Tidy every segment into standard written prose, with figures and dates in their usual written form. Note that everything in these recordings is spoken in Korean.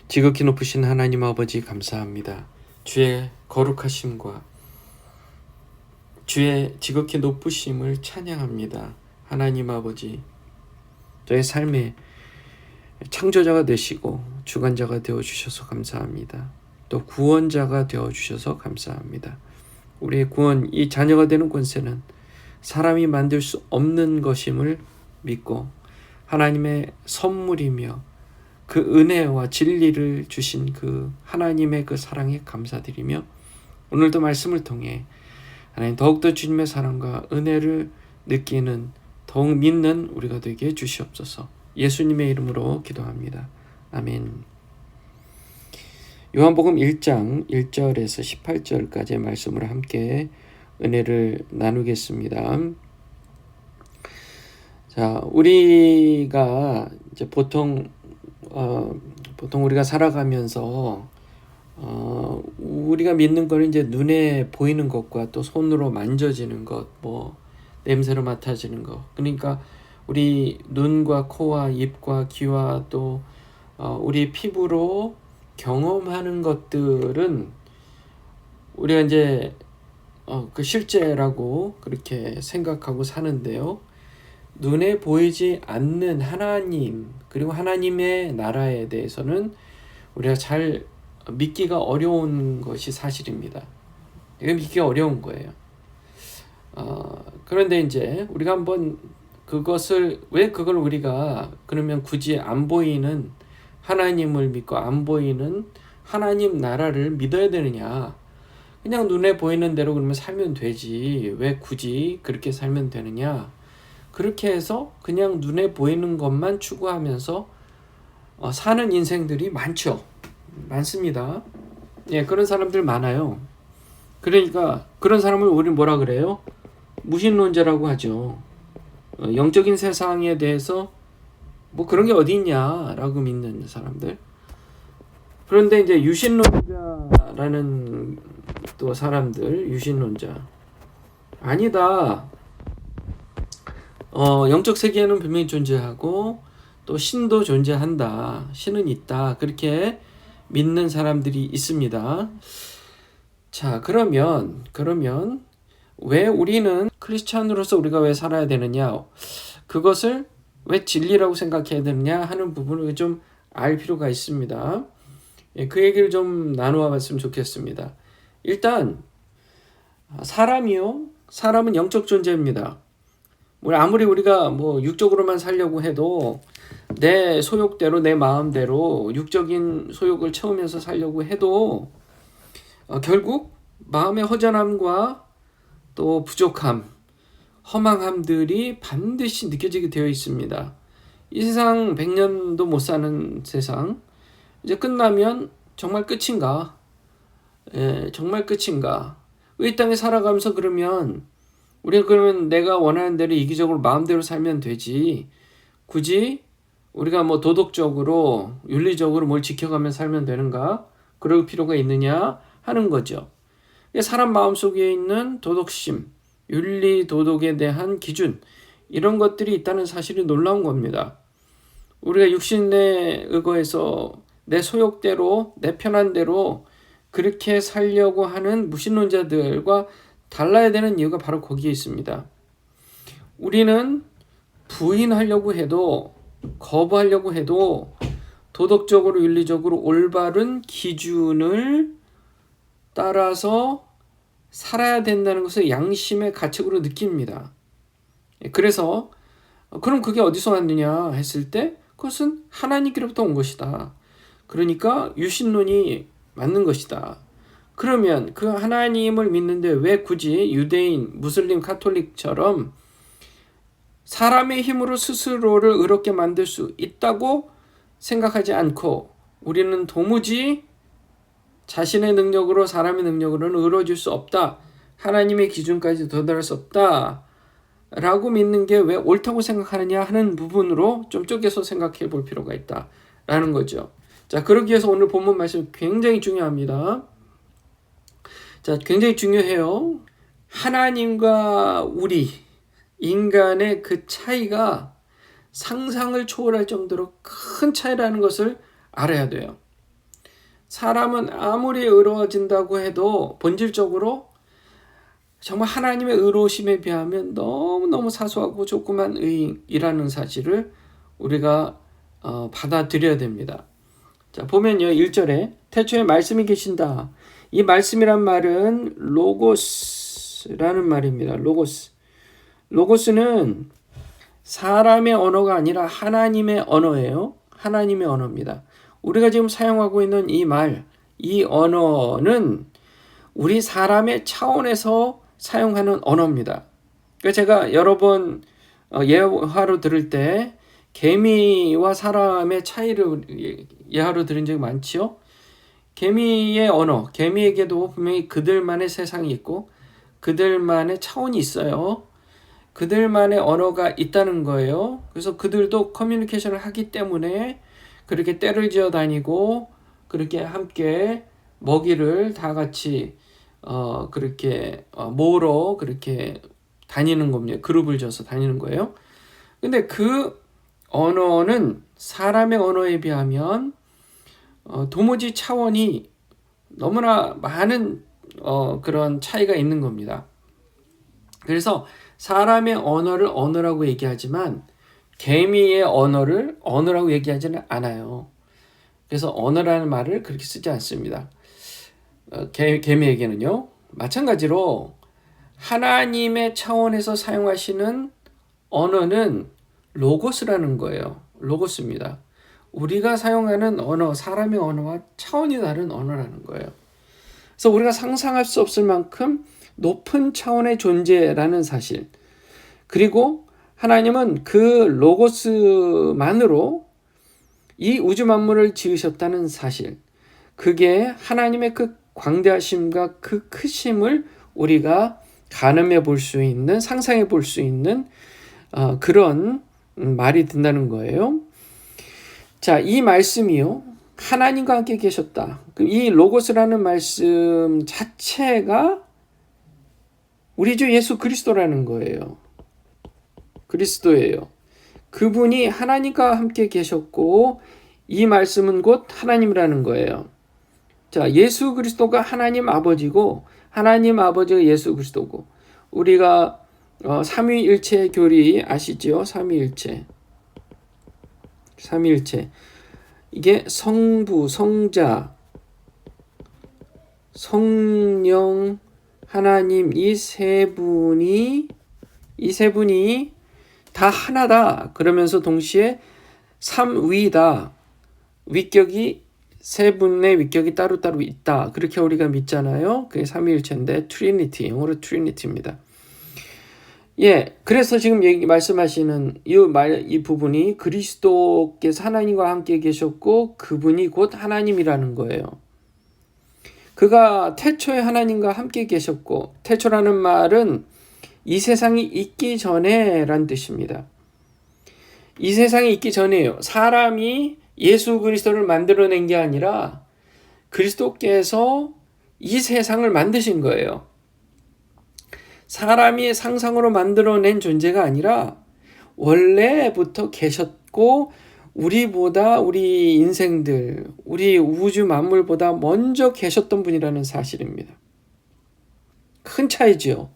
지극히 높으신 하나님 아버지 감사합니다. 주의 거룩하심과 주의 지극히 높으심을 찬양합니다. 하나님 아버지, 저의 삶의 창조자가 되시고 주관자가 되어주셔서 감사합니다. 또 구원자가 되어주셔서 감사합니다. 우리의 구원, 이 자녀가 되는 권세는 사람이 만들 수 없는 것임을 믿고 하나님의 선물이며 그 은혜와 진리를 주신 그 하나님의 그 사랑에 감사드리며 오늘도 말씀을 통해 하나님 더욱더 주님의 사랑과 은혜를 느끼는 더욱 믿는 우리가 되게 해주시옵소서. 예수님의 이름으로 기도합니다. 아멘. 요한복음 1장 1절에서 18절까지의 말씀을 함께 은혜를 나누겠습니다. 자, 우리가 이제 보통 우리가 살아가면서 우리가 믿는 거는 이제 눈에 보이는 것과 또 손으로 만져지는 것, 뭐 냄새로 맡아지는 것. 그러니까 우리 눈과 코와 입과 귀와 또 우리 피부로 경험하는 것들은 우리가 이제 그 실제라고 그렇게 생각하고 사는데요. 눈에 보이지 않는 하나님, 그리고 하나님의 나라에 대해서는 우리가 잘 믿기가 어려운 것이 사실입니다. 이거 믿기가 어려운 거예요. 그런데 이제 우리가 한번 왜 그걸 우리가 그러면 굳이 안 보이는 하나님을 믿고 안 보이는 하나님 나라를 믿어야 되느냐? 그냥 눈에 보이는 대로 그러면 살면 되지. 왜 굳이 그렇게 살면 되느냐? 그렇게 해서 그냥 눈에 보이는 것만 추구하면서 사는 인생들이 많습니다. 예, 그런 사람들 많아요. 그러니까 그런 사람을 우리는 뭐라 그래요? 무신론자라고 하죠. 영적인 세상에 대해서 뭐 그런 게 어디 있냐라고 믿는 사람들. 그런데 이제 유신론자라는 또 사람들, 유신론자. 아니다. 영적 세계에는 분명히 존재하고 또 신도 존재한다. 신은 있다. 그렇게 믿는 사람들이 있습니다. 자, 그러면 왜 우리는 크리스찬으로서 우리가 왜 살아야 되느냐? 그것을 왜 진리라고 생각해야 되느냐 하는 부분을 좀 알 필요가 있습니다. 예, 그 얘기를 좀 나누어 봤으면 좋겠습니다. 일단 사람은 영적 존재입니다. 아무리 우리가 뭐 육적으로만 살려고 해도 내 소욕대로 내 마음대로 육적인 소욕을 채우면서 살려고 해도 결국 마음의 허전함과 또 부족함, 허망함들이 반드시 느껴지게 되어 있습니다. 이 세상 100년도 못 사는 세상, 이제 끝나면 정말 끝인가? 예, 정말 끝인가? 이 땅에 살아가면서 그러면 우리가 그러면 내가 원하는 대로 이기적으로 마음대로 살면 되지. 굳이 우리가 뭐 도덕적으로 윤리적으로 뭘 지켜가며 살면 되는가? 그럴 필요가 있느냐 하는 거죠. 사람 마음속에 있는 도덕심, 윤리 도덕에 대한 기준, 이런 것들이 있다는 사실이 놀라운 겁니다. 우리가 육신에 의거해서 내 소욕대로 내 편한 대로 그렇게 살려고 하는 무신론자들과 달라야 되는 이유가 바로 거기에 있습니다. 우리는 부인하려고 해도 거부하려고 해도 도덕적으로 윤리적으로 올바른 기준을 따라서 살아야 된다는 것을 양심의 가책으로 느낍니다. 그래서 그럼 그게 어디서 왔느냐 했을 때 그것은 하나님께로부터 온 것이다. 그러니까 유신론이 맞는 것이다. 그러면 그 하나님을 믿는데 왜 굳이 유대인, 무슬림, 가톨릭처럼 사람의 힘으로 스스로를 의롭게 만들 수 있다고 생각하지 않고 우리는 도무지 자신의 능력으로 사람의 능력으로는 의로워질 수 없다. 하나님의 기준까지 도달할 수 없다. 라고 믿는 게 왜 옳다고 생각하느냐 하는 부분으로 좀 쪼개서 생각해 볼 필요가 있다라는 거죠. 자, 그러기 위해서 오늘 본문 말씀 굉장히 중요합니다. 자, 굉장히 중요해요. 하나님과 우리 인간의 그 차이가 상상을 초월할 정도로 큰 차이라는 것을 알아야 돼요. 사람은 아무리 의로워진다고 해도 본질적으로 정말 하나님의 의로우심에 비하면 너무너무 사소하고 조그만 의이라는 사실을 우리가 받아들여야 됩니다. 자, 보면요, 1절에 태초에 말씀이 계신다. 이 말씀이란 말은 로고스라는 말입니다. 로고스는 사람의 언어가 아니라 하나님의 언어예요. 하나님의 언어입니다. 우리가 지금 사용하고 있는 이 언어는 우리 사람의 차원에서 사용하는 언어입니다. 그러니까 제가 여러 번 예화로 들을 때 개미와 사람의 차이를 예화로 들은 적이 많지요. 개미의 언어, 개미에게도 분명히 그들만의 세상이 있고 그들만의 차원이 있어요. 그들만의 언어가 있다는 거예요. 그래서 그들도 커뮤니케이션을 하기 때문에 그렇게 떼를 지어 다니고 그렇게 함께 먹이를 다 같이 그렇게 모으러 그렇게 다니는 겁니다. 그룹을 져서 다니는 거예요. 근데 그 언어는 사람의 언어에 비하면 도무지 차원이 너무나 많은 그런 차이가 있는 겁니다. 그래서 사람의 언어를 언어라고 얘기하지만 개미의 언어를 언어라고 얘기하지는 않아요. 그래서 언어라는 말을 그렇게 쓰지 않습니다. 개미에게는요. 마찬가지로 하나님의 차원에서 사용하시는 언어는 로고스라는 거예요. 로고스입니다. 우리가 사용하는 언어, 사람의 언어와 차원이 다른 언어라는 거예요. 그래서 우리가 상상할 수 없을 만큼 높은 차원의 존재라는 사실, 그리고 하나님은 그 로고스만으로 이 우주 만물을 지으셨다는 사실, 그게 하나님의 그 광대하심과 그 크심을 우리가 가늠해 볼 수 있는, 상상해 볼 수 있는 그런 말이 된다는 거예요. 자, 이 말씀이요, 하나님과 함께 계셨다. 이 로고스라는 말씀 자체가 우리 주 예수 그리스도라는 거예요. 그리스도예요. 그분이 하나님과 함께 계셨고 이 말씀은 곧 하나님이라는 거예요. 자, 예수 그리스도가 하나님 아버지고 하나님 아버지가 예수 그리스도고, 우리가 삼위일체 교리 아시죠? 삼위일체. 이게 성부, 성자, 성령, 하나님 이 세 분이 다 하나다. 그러면서 동시에 삼위다. 위격이 세 분의 위격이 따로따로 있다. 그렇게 우리가 믿잖아요. 그게 삼위일체인데 트리니티, 영어로 트리니티입니다. 예, 그래서 지금 말씀하시는 이 부분이 그리스도께서 하나님과 함께 계셨고 그분이 곧 하나님이라는 거예요. 그가 태초에 하나님과 함께 계셨고, 태초라는 말은 이 세상이 있기 전에란 뜻입니다. 이 세상이 있기 전에요. 사람이 예수 그리스도를 만들어낸 게 아니라 그리스도께서 이 세상을 만드신 거예요. 사람이 상상으로 만들어낸 존재가 아니라 원래부터 계셨고 우리보다, 우리 인생들, 우리 우주 만물보다 먼저 계셨던 분이라는 사실입니다. 큰 차이죠.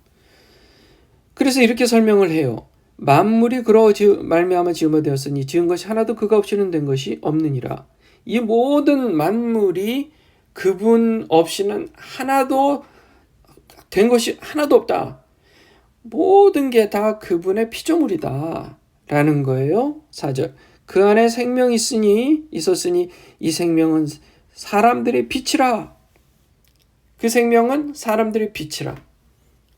그래서 이렇게 설명을 해요. 만물이 그로 말미암아 지음바 되었으니 지은 것이 하나도 그가 없이는 된 것이 없느니라. 이 모든 만물이 그분 없이는 하나도 된 것이 하나도 없다. 모든 게 다 그분의 피조물이다 라는 거예요. 4절. 그 안에 생명이 있었으니 이 생명은 사람들의 빛이라. 그 생명은 사람들의 빛이라.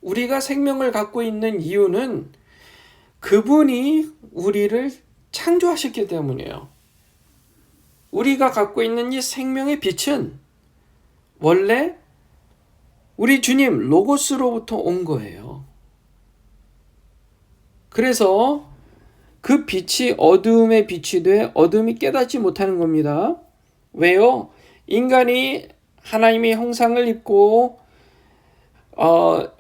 우리가 생명을 갖고 있는 이유는 그분이 우리를 창조하셨기 때문이에요. 우리가 갖고 있는 이 생명의 빛은 원래 우리 주님 로고스로부터 온 거예요. 그래서 그 빛이 어둠의 빛이 돼 어둠이 깨닫지 못하는 겁니다. 왜요? 인간이 하나님의 형상을 입고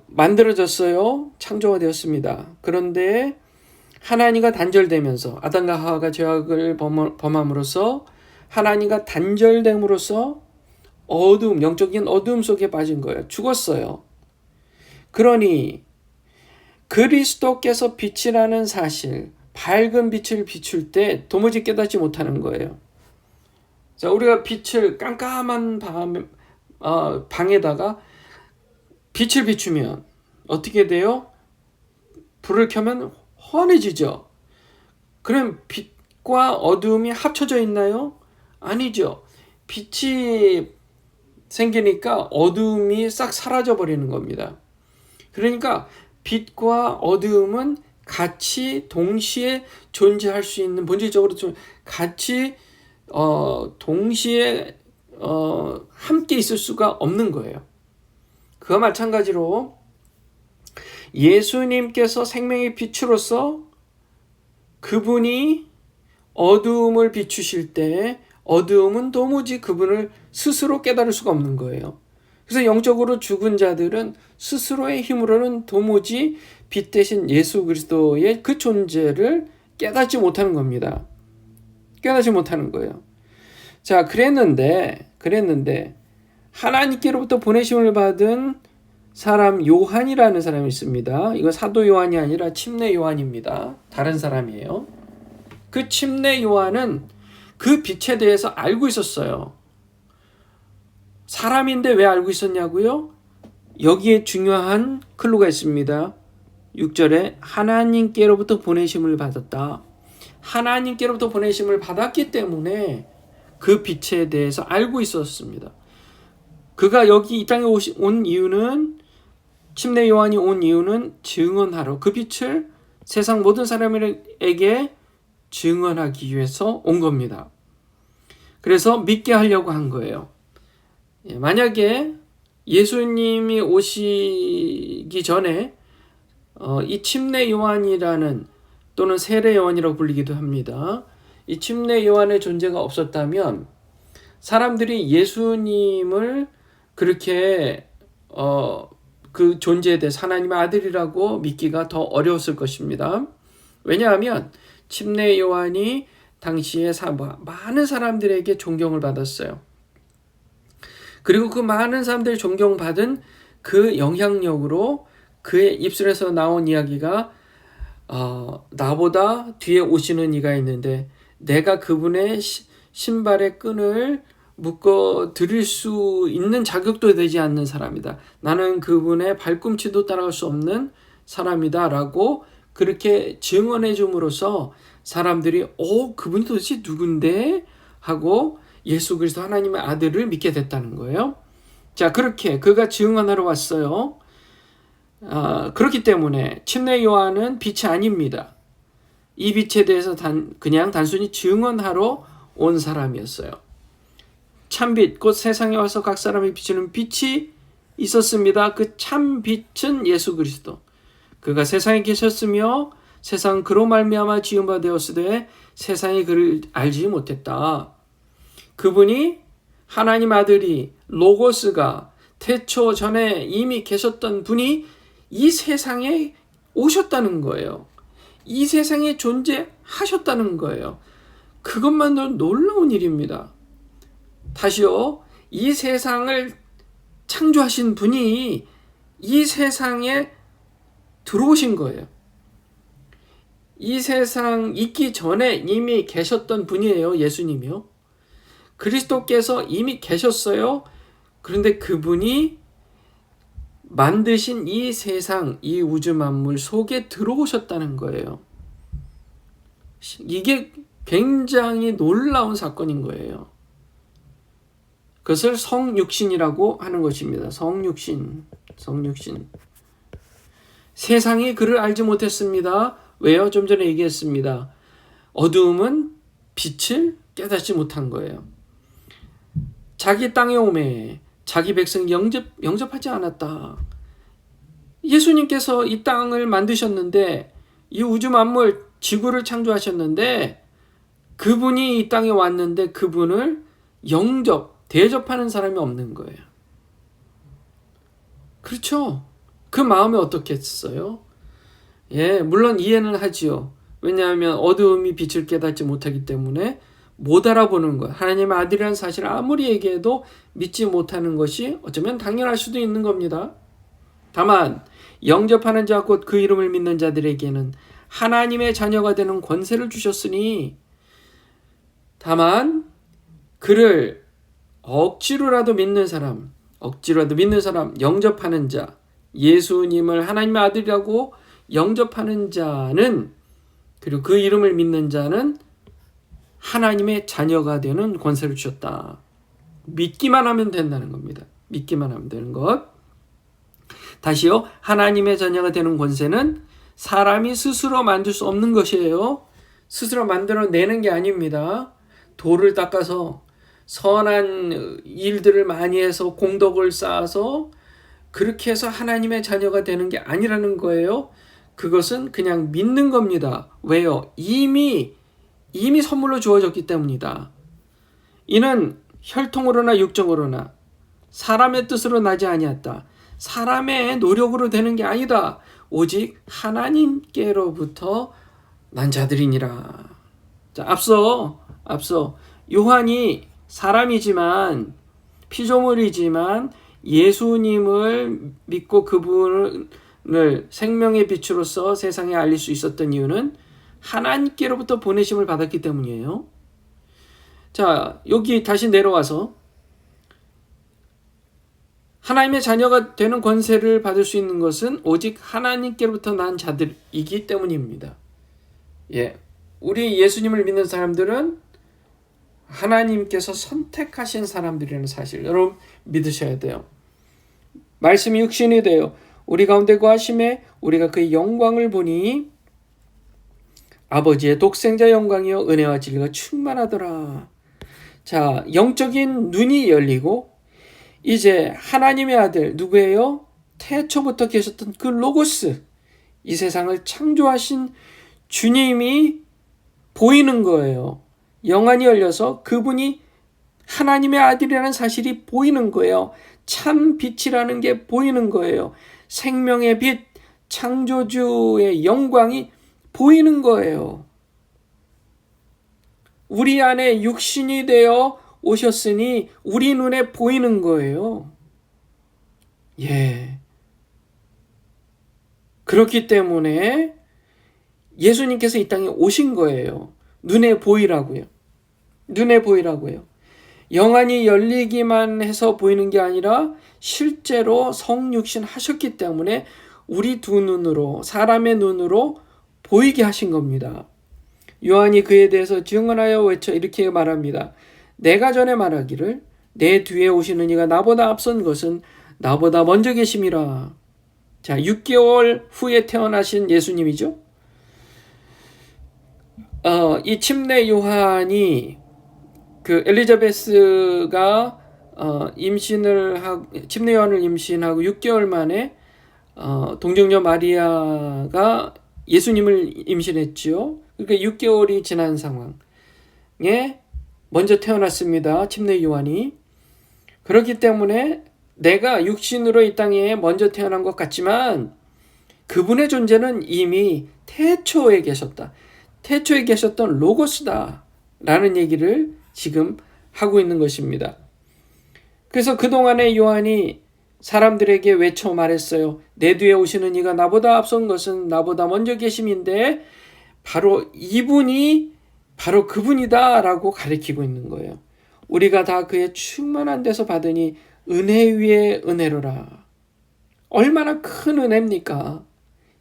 만들어졌어요. 창조가 되었습니다. 그런데 하나님과 단절되면서, 아담과 하와가 죄악을 범함으로써 하나님과 단절됨으로써 어두움, 영적인 어두움 속에 빠진 거예요. 죽었어요. 그러니 그리스도께서 빛이라는 사실, 밝은 빛을 비출 때 도무지 깨닫지 못하는 거예요. 자, 우리가 빛을 깜깜한 방에다가 빛을 비추면 어떻게 돼요? 불을 켜면 환해지죠. 그럼 빛과 어두움이 합쳐져 있나요? 아니죠. 빛이 생기니까 어두움이 싹 사라져 버리는 겁니다. 그러니까 빛과 어두움은 같이 동시에 존재할 수 있는, 본질적으로 좀 같이 동시에 함께 있을 수가 없는 거예요. 그와 마찬가지로 예수님께서 생명의 빛으로서 그분이 어두움을 비추실 때 어두움은 도무지 그분을 스스로 깨달을 수가 없는 거예요. 그래서 영적으로 죽은 자들은 스스로의 힘으로는 도무지 빛 대신 예수 그리스도의 그 존재를 깨닫지 못하는 겁니다. 깨닫지 못하는 거예요. 자, 그랬는데 하나님께로부터 보내심을 받은 사람 요한이라는 사람이 있습니다. 이건 사도 요한이 아니라 침례 요한입니다. 다른 사람이에요. 그 침례 요한은 그 빛에 대해서 알고 있었어요. 사람인데 왜 알고 있었냐고요? 여기에 중요한 클루가 있습니다. 6절에 하나님께로부터 보내심을 받았다. 하나님께로부터 보내심을 받았기 때문에 그 빛에 대해서 알고 있었습니다. 그가 여기 이 땅에 온 이유는, 침례 요한이 온 이유는 증언하러, 그 빛을 세상 모든 사람에게 증언하기 위해서 온 겁니다. 그래서 믿게 하려고 한 거예요. 만약에 예수님이 오시기 전에 이 침례 요한이라는, 또는 세례 요한이라고 불리기도 합니다. 이 침례 요한의 존재가 없었다면 사람들이 예수님을 그렇게 그 존재에 대해서 하나님의 아들이라고 믿기가 더 어려웠을 것입니다. 왜냐하면 침례 요한이 당시에 많은 사람들에게 존경을 받았어요. 그리고 그 많은 사람들이 존경받은 그 영향력으로 그의 입술에서 나온 이야기가 나보다 뒤에 오시는 이가 있는데 내가 그분의 신발의 끈을 묶어 드릴 수 있는 자격도 되지 않는 사람이다. 나는 그분의 발꿈치도 따라갈 수 없는 사람이다 라고 그렇게 증언해 줌으로써 사람들이 그분이 도대체 누군데? 하고 예수 그리스도 하나님의 아들을 믿게 됐다는 거예요. 자, 그렇게 그가 증언하러 왔어요. 그렇기 때문에 침례 요한은 빛이 아닙니다. 이 빛에 대해서 그냥 단순히 증언하러 온 사람이었어요. 참빛, 곧 세상에 와서 각 사람이 비추는 빛이 있었습니다. 그 참빛은 예수 그리스도. 그가 세상에 계셨으며 세상 그로 말미암아 지은 바 되었으되 세상이 그를 알지 못했다. 그분이 하나님 아들이 로고스가 태초 전에 이미 계셨던 분이 이 세상에 오셨다는 거예요. 이 세상에 존재하셨다는 거예요. 그것만으로 놀라운 일입니다. 다시요, 이 세상을 창조하신 분이 이 세상에 들어오신 거예요. 이 세상 있기 전에 이미 계셨던 분이에요. 예수님이요. 그리스도께서 이미 계셨어요. 그런데 그분이 만드신 이 세상, 이 우주 만물 속에 들어오셨다는 거예요. 이게 굉장히 놀라운 사건인 거예요. 그것을 성육신이라고 하는 것입니다. 성육신. 세상이 그를 알지 못했습니다. 왜요? 좀 전에 얘기했습니다. 어두움은 빛을 깨닫지 못한 거예요. 자기 땅에 오매 자기 백성 영접하지 않았다. 예수님께서 이 땅을 만드셨는데, 이 우주 만물 지구를 창조하셨는데, 그분이 이 땅에 왔는데 그분을 대접하는 사람이 없는 거예요. 그렇죠? 그 마음이 어떻겠어요? 물론 이해는 하지요. 왜냐하면 어두움이 빛을 깨닫지 못하기 때문에 못 알아보는 것, 하나님의 아들이라는 사실을 아무리 얘기해도 믿지 못하는 것이 어쩌면 당연할 수도 있는 겁니다. 다만 영접하는 자 곧 그 이름을 믿는 자들에게는 하나님의 자녀가 되는 권세를 주셨으니, 다만 그를 억지로라도 믿는 사람, 영접하는 자, 예수님을 하나님의 아들이라고 영접하는 자는, 그리고 그 이름을 믿는 자는 하나님의 자녀가 되는 권세를 주셨다. 믿기만 하면 된다는 겁니다. 믿기만 하면 되는 것. 다시요, 하나님의 자녀가 되는 권세는 사람이 스스로 만들 수 없는 것이에요. 스스로 만들어내는 게 아닙니다. 돌을 닦아서 선한 일들을 많이 해서 공덕을 쌓아서 그렇게 해서 하나님의 자녀가 되는 게 아니라는 거예요. 그것은 그냥 믿는 겁니다. 왜요? 이미 선물로 주어졌기 때문이다. 이는 혈통으로나 육정으로나 사람의 뜻으로 나지 아니었다. 사람의 노력으로 되는 게 아니다. 오직 하나님께로부터 난 자들이니라. 자, 앞서 요한이 사람이지만, 피조물이지만 예수님을 믿고 그분을 생명의 빛으로서 세상에 알릴 수 있었던 이유는 하나님께로부터 보내심을 받았기 때문이에요. 자, 여기 다시 내려와서 하나님의 자녀가 되는 권세를 받을 수 있는 것은 오직 하나님께로부터 난 자들이기 때문입니다. 우리 예수님을 믿는 사람들은 하나님께서 선택하신 사람들이라는 사실, 여러분 믿으셔야 돼요. 말씀이 육신이 되어 우리 가운데 거하심에 우리가 그의 영광을 보니 아버지의 독생자 영광이요 은혜와 진리가 충만하더라. 자, 영적인 눈이 열리고 이제 하나님의 아들, 누구예요? 태초부터 계셨던 그 로고스, 이 세상을 창조하신 주님이 보이는 거예요. 영안이 열려서 그분이 하나님의 아들이라는 사실이 보이는 거예요. 참 빛이라는 게 보이는 거예요. 생명의 빛, 창조주의 영광이 보이는 거예요. 우리 안에 육신이 되어 오셨으니 우리 눈에 보이는 거예요. 그렇기 때문에 예수님께서 이 땅에 오신 거예요. 눈에 보이라고요. 영안이 열리기만 해서 보이는 게 아니라 실제로 성육신 하셨기 때문에 우리 두 눈으로, 사람의 눈으로 보이게 하신 겁니다. 요한이 그에 대해서 증언하여 외쳐 이렇게 말합니다. 내가 전에 말하기를 내 뒤에 오시는 이가 나보다 앞선 것은 나보다 먼저 계심이라. 자, 6개월 후에 태어나신 예수님이죠. 이 침례 요한이 그 엘리자베스가 침례 요한을 임신하고 6개월 만에 동정녀 마리아가 예수님을 임신했지요. 그러니까 6개월이 지난 상황에 먼저 태어났습니다. 침례 요한이. 그렇기 때문에 내가 육신으로 이 땅에 먼저 태어난 것 같지만 그분의 존재는 이미 태초에 계셨다. 태초에 계셨던 로고스다 라는 얘기를 지금 하고 있는 것입니다. 그래서 그동안에 요한이 사람들에게 외쳐 말했어요. 내 뒤에 오시는 이가 나보다 앞선 것은 나보다 먼저 계심인데 바로 이분이 바로 그분이다 라고 가리키고 있는 거예요. 우리가 다 그의 충만한 데서 받으니 은혜 위에 은혜로라. 얼마나 큰 은혜입니까?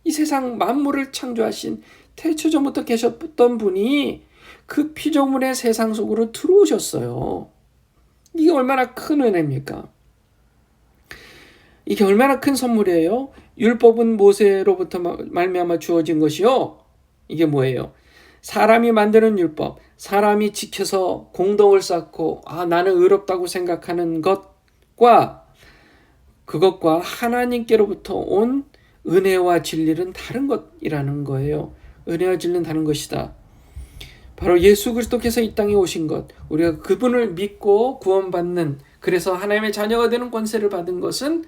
이 세상 만물을 창조하신 태초전부터 계셨던 분이 그 피조물의 세상 속으로 들어오셨어요. 이게 얼마나 큰 은혜입니까? 이게 얼마나 큰 선물이에요? 율법은 모세로부터 말미암아 주어진 것이요. 이게 뭐예요? 사람이 만드는 율법, 사람이 지켜서 공덕을 쌓고 나는 의롭다고 생각하는 것과 그것과 하나님께로부터 온 은혜와 진리는 다른 것이라는 거예요. 은혜와 진리는 다른 것이다. 바로 예수 그리스도께서 이 땅에 오신 것, 우리가 그분을 믿고 구원받는, 그래서 하나님의 자녀가 되는 권세를 받은 것은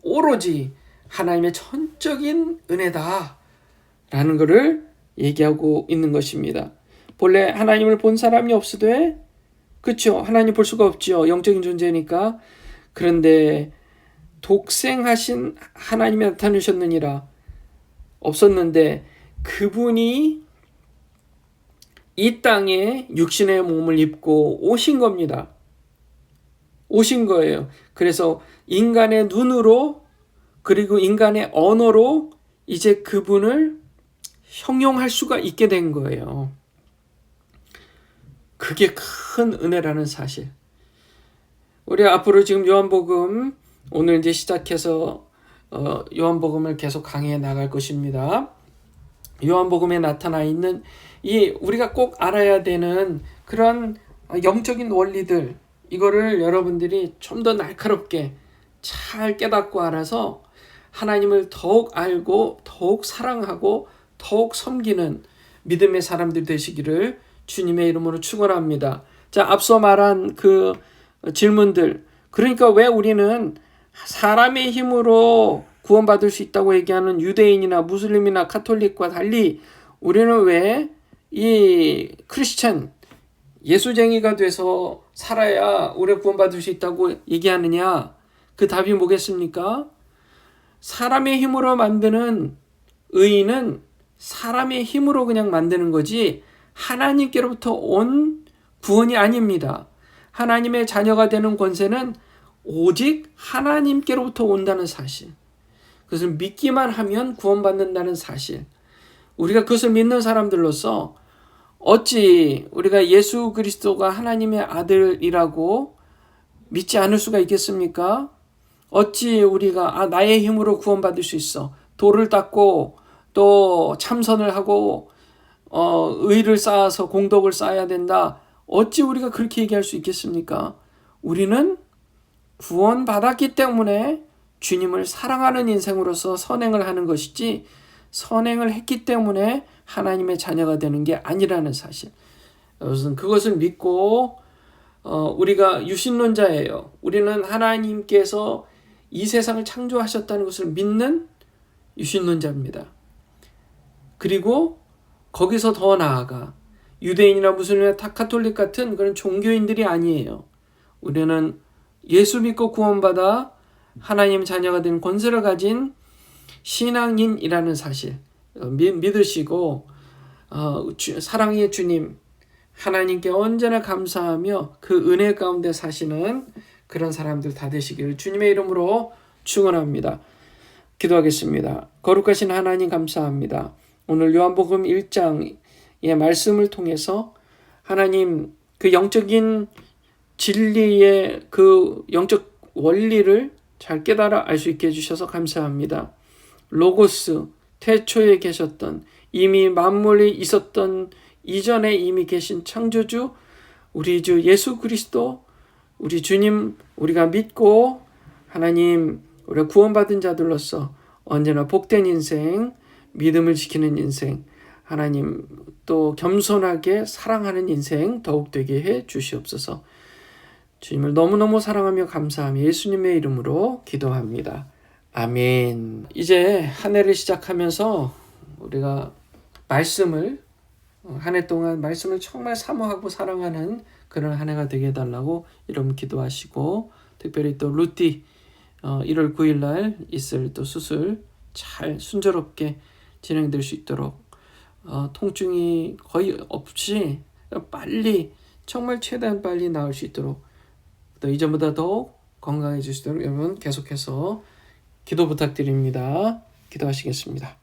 오로지 하나님의 전적인 은혜다 라는 것을 얘기하고 있는 것입니다. 본래 하나님을 본 사람이 없으되, 그렇죠? 하나님 볼 수가 없죠. 영적인 존재니까. 그런데 독생하신 하나님이 나타나셨느니라. 없었는데 그분이 이 땅에 육신의 몸을 입고 오신 겁니다. 오신 거예요. 그래서 인간의 눈으로, 그리고 인간의 언어로 이제 그분을 형용할 수가 있게 된 거예요. 그게 큰 은혜라는 사실. 우리 앞으로 지금 요한복음, 오늘 이제 시작해서 요한복음을 계속 강의해 나갈 것입니다. 요한복음에 나타나 있는 이 우리가 꼭 알아야 되는 그런 영적인 원리들, 이거를 여러분들이 좀 더 날카롭게 잘 깨닫고 알아서 하나님을 더욱 알고 더욱 사랑하고 더욱 섬기는 믿음의 사람들 되시기를 주님의 이름으로 축원합니다. 자, 앞서 말한 그 질문들, 그러니까 왜 우리는 사람의 힘으로 구원받을 수 있다고 얘기하는 유대인이나 무슬림이나 가톨릭과 달리 우리는 왜 이 크리스찬, 예수쟁이가 돼서 살아야 우리가 구원받을 수 있다고 얘기하느냐? 그 답이 뭐겠습니까? 사람의 힘으로 만드는 의인은 사람의 힘으로 그냥 만드는 거지 하나님께로부터 온 구원이 아닙니다. 하나님의 자녀가 되는 권세는 오직 하나님께로부터 온다는 사실. 그것을 믿기만 하면 구원받는다는 사실. 우리가 그것을 믿는 사람들로서 어찌 우리가 예수 그리스도가 하나님의 아들이라고 믿지 않을 수가 있겠습니까? 어찌 우리가 나의 힘으로 구원받을 수 있어. 돌을 닦고 또 참선을 하고 의를 쌓아서 공덕을 쌓아야 된다. 어찌 우리가 그렇게 얘기할 수 있겠습니까? 우리는 구원받았기 때문에 주님을 사랑하는 인생으로서 선행을 하는 것이지 선행을 했기 때문에 하나님의 자녀가 되는 게 아니라는 사실. 그것을 믿고 우리가 유신론자예요. 우리는 하나님께서 이 세상을 창조하셨다는 것을 믿는 유신론자입니다. 그리고 거기서 더 나아가 유대인이나 무슬림이나 카톨릭 같은 그런 종교인들이 아니에요. 우리는 예수 믿고 구원받아 하나님 자녀가 된 권세를 가진 신앙인이라는 사실 믿으시고 사랑의 주님 하나님께 언제나 감사하며 그 은혜 가운데 사시는 그런 사람들 다 되시기를 주님의 이름으로 축원합니다. 기도하겠습니다. 거룩하신 하나님 감사합니다. 오늘 요한복음 1장의 말씀을 통해서 하나님 그 영적인 진리의 그 영적 원리를 잘 깨달아 알 수 있게 해주셔서 감사합니다. 로고스, 태초에 계셨던 이미 만물이 있었던 이전에 이미 계신 창조주 우리 주 예수 그리스도 우리 주님 우리가 믿고 하나님 우리가 구원받은 자들로서 언제나 복된 인생, 믿음을 지키는 인생, 하나님 또 겸손하게 사랑하는 인생 더욱 되게 해 주시옵소서. 주님을 너무너무 사랑하며 감사하며 예수님의 이름으로 기도합니다. 아멘. 이제 한 해를 시작하면서 우리가 말씀을 한 해 동안 말씀을 정말 사모하고 사랑하는 그런 한 해가 되게 해달라고 이름 기도하시고 특별히 또 루티 1월 9일 날 있을 또 수술 잘 순조롭게 진행될 수 있도록 통증이 거의 없이 빨리 정말 최대한 빨리 나을 수 있도록 또 이전보다 더 건강해질 수 있도록 여러분 계속해서 기도 부탁드립니다. 기도하시겠습니다.